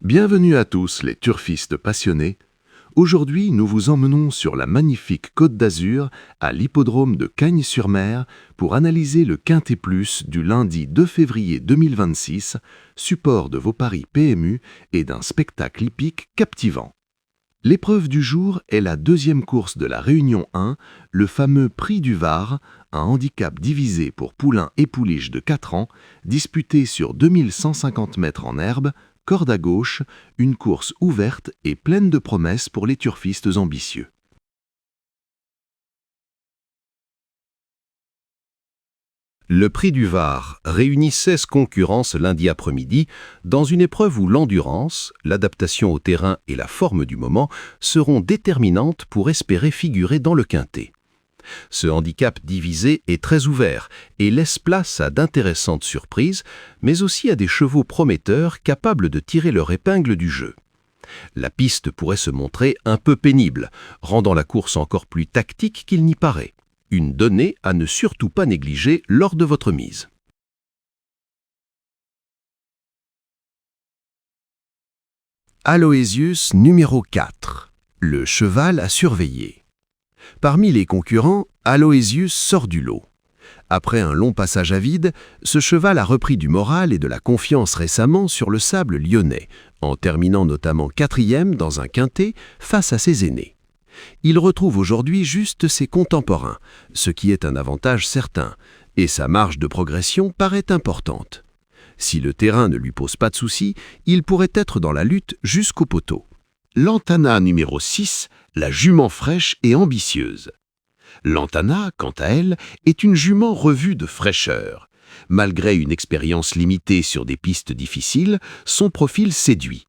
Bienvenue à tous les turfistes passionnés. Aujourd'hui, nous vous emmenons sur la magnifique Côte d'Azur, à l'hippodrome de Cagnes-sur-Mer, pour analyser le Quintet Plus du lundi 2 février 2026, support de vos paris PMU et d'un spectacle hippique captivant. L'épreuve du jour est la deuxième course de la Réunion 1, le fameux Prix du Var, un handicap divisé pour poulains et pouliches de 4 ans, disputé sur 2150 mètres en herbe, corde à gauche, une course ouverte et pleine de promesses pour les turfistes ambitieux. Le Prix du Var réunit 16 concurrents ce lundi après-midi dans une épreuve où l'endurance, l'adaptation au terrain et la forme du moment seront déterminantes pour espérer figurer dans le quintet. Ce handicap divisé est très ouvert et laisse place à d'intéressantes surprises, mais aussi à des chevaux prometteurs capables de tirer leur épingle du jeu. La piste pourrait se montrer un peu pénible, rendant la course encore plus tactique qu'il n'y paraît. Une donnée à ne surtout pas négliger lors de votre mise. Aloysius numéro 4, le cheval à surveiller. Parmi les concurrents, Aloysius sort du lot. Après un long passage à vide, ce cheval a repris du moral et de la confiance récemment sur le sable lyonnais, en terminant notamment 4e dans un quintet face à ses aînés. Il retrouve aujourd'hui juste ses contemporains, ce qui est un avantage certain, et sa marge de progression paraît importante. Si le terrain ne lui pose pas de soucis, il pourrait être dans la lutte jusqu'au poteau. Lantana numéro 6, la jument fraîche et ambitieuse. Lantana, quant à elle, est une jument revue de fraîcheur. Malgré une expérience limitée sur des pistes difficiles, son profil séduit.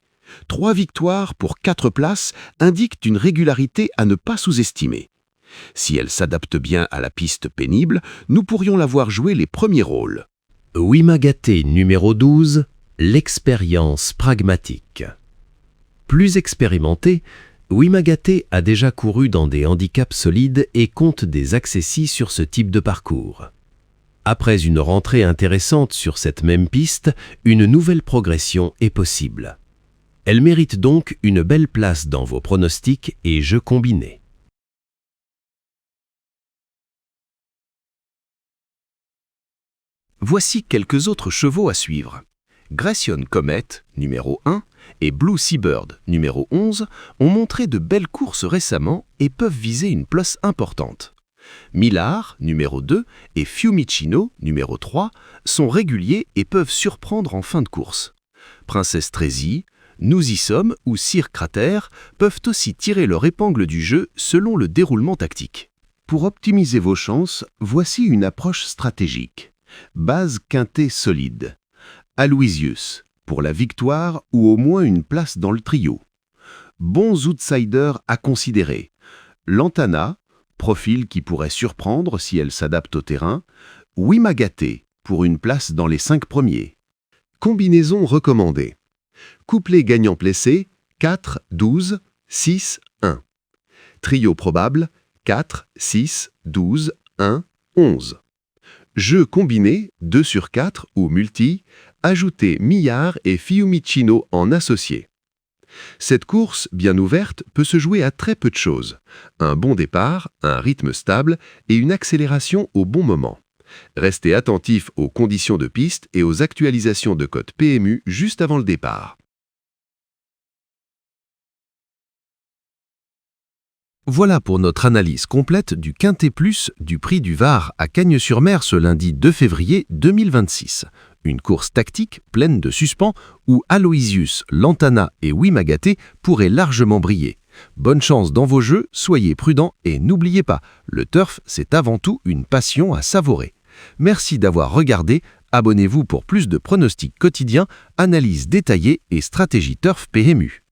3 victoires pour 4 places indiquent une régularité à ne pas sous-estimer. Si elle s'adapte bien à la piste pénible, nous pourrions la voir jouer les premiers rôles. Wimagaté numéro 12, l'expérience pragmatique. Plus expérimenté, Wimagaté a déjà couru dans des handicaps solides et compte des accessis sur ce type de parcours. Après une rentrée intéressante sur cette même piste, une nouvelle progression est possible. Elle mérite donc une belle place dans vos pronostics et jeux combinés. Voici quelques autres chevaux à suivre. Grayson Comet, numéro 1, et Blue Seabird, numéro 11, ont montré de belles courses récemment et peuvent viser une place importante. Millard, numéro 2, et Fiumicino, numéro 3, sont réguliers et peuvent surprendre en fin de course. Princesse Trésie, Nous y sommes ou Sir Crater peuvent aussi tirer leur épingle du jeu selon le déroulement tactique. Pour optimiser vos chances, voici une approche stratégique. Base quintet solide. Aloysius, pour la victoire ou au moins une place dans le trio. Bons outsiders à considérer. Lantana, profil qui pourrait surprendre si elle s'adapte au terrain. Wimagaté, pour une place dans les 5 premiers. Combinaison recommandée. Couplet gagnant-placé, 4, 12, 6, 1. Trio probable, 4, 6, 12, 1, 11. Jeu combiné, 2 sur 4 ou multi, ajoutez Millard et Fiumicino en associé. Cette course, bien ouverte, peut se jouer à très peu de choses. Un bon départ, un rythme stable et une accélération au bon moment. Restez attentif aux conditions de piste et aux actualisations de cote PMU juste avant le départ. Voilà pour notre analyse complète du Quintet Plus du Prix du Var à Cagnes-sur-Mer ce lundi 2 février 2026. Une course tactique pleine de suspens où Aloysius, Lantana et Wimagaté pourraient largement briller. Bonne chance dans vos jeux, soyez prudents et n'oubliez pas, le turf c'est avant tout une passion à savourer. Merci d'avoir regardé, abonnez-vous pour plus de pronostics quotidiens, analyses détaillées et stratégies turf PMU.